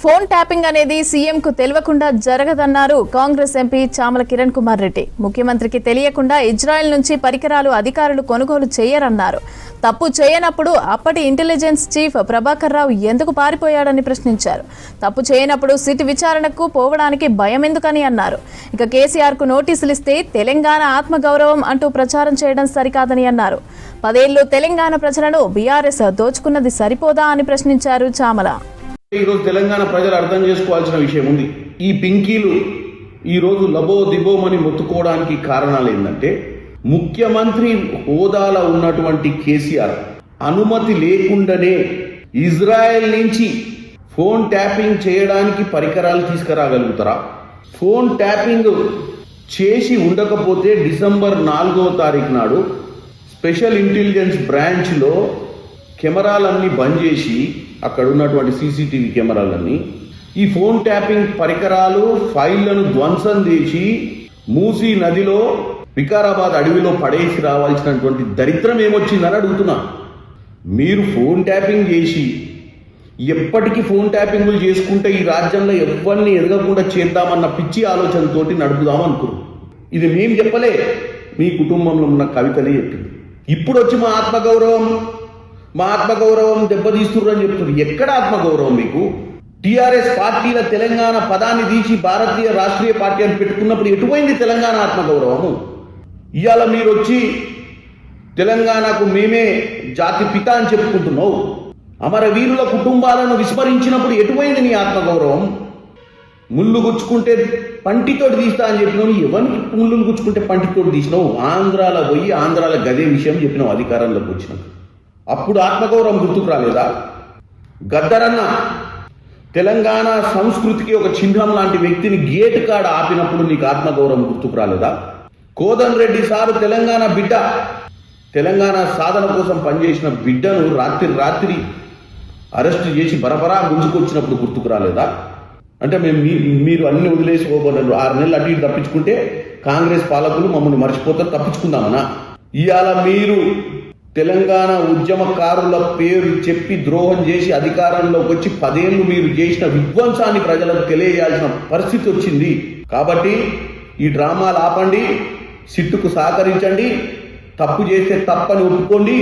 Phone tapping అనేది సీఎంకు తెలియకుండా జరగదన్నారు కాంగ్రెస్ ఎంపీ చామల కిరణ్ కుమార్ రెడ్డి. ముఖ్యమంత్రికి తెలియకుండా ఇజ్రాయెల్ నుంచి పరికరాలు అధికారులు కొనుగోలు చేయరన్నారు. తప్పు చేయనప్పుడు అప్పటి ఇంటెలిజెన్స్ చీఫ్ ప్రభాకర్ రావు ఎందుకు పారిపోయాడని ప్రశ్నించారు. తప్పు చేయనప్పుడు సిట్ విచారణకు పోవడానికి భయం ఎందుకని అన్నారు. ఇక కేసీఆర్ కు నోటీసులు ఇస్తే తెలంగాణ ఆత్మగౌరవం అంటూ ప్రచారం చేయడం సరికాదని అన్నారు. 10 ఏళ్లు తెలంగాణ ప్రజలను బీఆర్ఎస్ దోచుకున్నది సరిపోదా అని ప్రశ్నించారు చామల. ఈరోజు తెలంగాణ ప్రజలు అర్థం చేసుకోవాల్సిన విషయం ఉంది. ఈ పింకీలు ఈరోజు లబో దిబోమని మొత్తుకోవడానికి కారణాలు ఏంటంటే, ముఖ్యమంత్రి హోదాలో ఉన్నటువంటి కేసీఆర్ అనుమతి లేకుండానే ఇజ్రాయెల్ నుంచి ఫోన్ ట్యాపింగ్ చేయడానికి పరికరాలు తీసుకురాగలుగుతారా? ఫోన్ ట్యాపింగ్ చేసి ఉండకపోతే డిసెంబర్ 4వ తారీఖు నాడు స్పెషల్ ఇంటెలిజెన్స్ బ్రాంచ్లో కెమెరాలన్నీ బంద్ చేసి, అక్కడ ఉన్నటువంటి సీసీటీవీ కెమెరాలన్నీ ఈ ఫోన్ ట్యాపింగ్ పరికరాలు ఫైళ్లను ధ్వంసం చేసి మూసీ నదిలో వికారాబాద్ అడవిలో పడేసి రావాల్సినటువంటి దరిద్రం ఏమొచ్చిందని అడుగుతున్నా. మీరు ఫోన్ ట్యాపింగ్ చేసి ఎప్పటికీ ఫోన్ ట్యాపింగ్లు చేసుకుంటే ఈ రాజ్యంలో ఎవరిని ఎదగకుండా చేద్దామన్న పిచ్చి ఆలోచనతోటి నడుపుదామనుకున్నారు. ఇది మేము చెప్పలే, మీ కుటుంబంలో ఉన్న కవితనే చెప్పింది. ఇప్పుడు వచ్చి మా ఆత్మగౌరవం దెబ్బతీస్తుర్రని చెప్తున్నారు. ఎక్కడ ఆత్మగౌరవం మీకు? టీఆర్ఎస్ పార్టీల తెలంగాణ పదాన్ని తీసి భారతీయ రాష్ట్రీయ పార్టీ అని పెట్టుకున్నప్పుడు ఎటుపోయింది తెలంగాణ ఆత్మగౌరవము? ఇవాళ మీరు వచ్చి తెలంగాణకు మేమే జాతి పిత అని చెప్పుకుంటున్నావు. అమరవీరుల కుటుంబాలను విస్మరించినప్పుడు ఎటుపోయింది నీ ఆత్మగౌరవం? ముళ్ళు గుచ్చుకుంటే పంటితోటి తీస్తా అని చెప్పినావు. ఎవరికి ముళ్ళు గుచ్చుకుంటే పంటితోటి తీసినావు? ఆంధ్రాలో పోయి ఆంధ్రాల గదే విషయం చెప్పినావు అధికారంలోకి వచ్చినావు. అప్పుడు ఆత్మగౌరవం గుర్తుకు రాలేదా? గద్దరన్న తెలంగాణ సంస్కృతికి ఒక చిహ్నం లాంటి వ్యక్తిని గేటు కాడ ఆపినప్పుడు నీకు ఆత్మగౌరవం గుర్తుకు రాలేదా? కోదండ రెడ్డి సారు తెలంగాణ బిడ్డ, తెలంగాణ సాధన కోసం పనిచేసిన బిడ్డను రాత్రి అరెస్ట్ చేసి బరబరా గుంజుకొచ్చినప్పుడు గుర్తుకు రాలేదా? అంటే మీరు అన్ని వదిలేసి పోబోన్నారు. 6 నెలలు అటు ఇటు తప్పించుకుంటే కాంగ్రెస్ పాలకులు మమ్మల్ని మర్చిపోతారు, తప్పించుకుందామనా? ఇవాళ మీరు తెలంగాణ ఉద్యమకారుల పేరు చెప్పి ద్రోహం చేసి అధికారంలోకి వచ్చి 10 ఏళ్ళు మీరు చేసిన విధ్వంసాన్ని ప్రజలకు తెలియజేయాల్సిన పరిస్థితి వచ్చింది. కాబట్టి ఈ డ్రామాలు ఆపండి, సిట్టుకు సహకరించండి, తప్పు చేస్తే తప్పని ఒప్పుకోండి.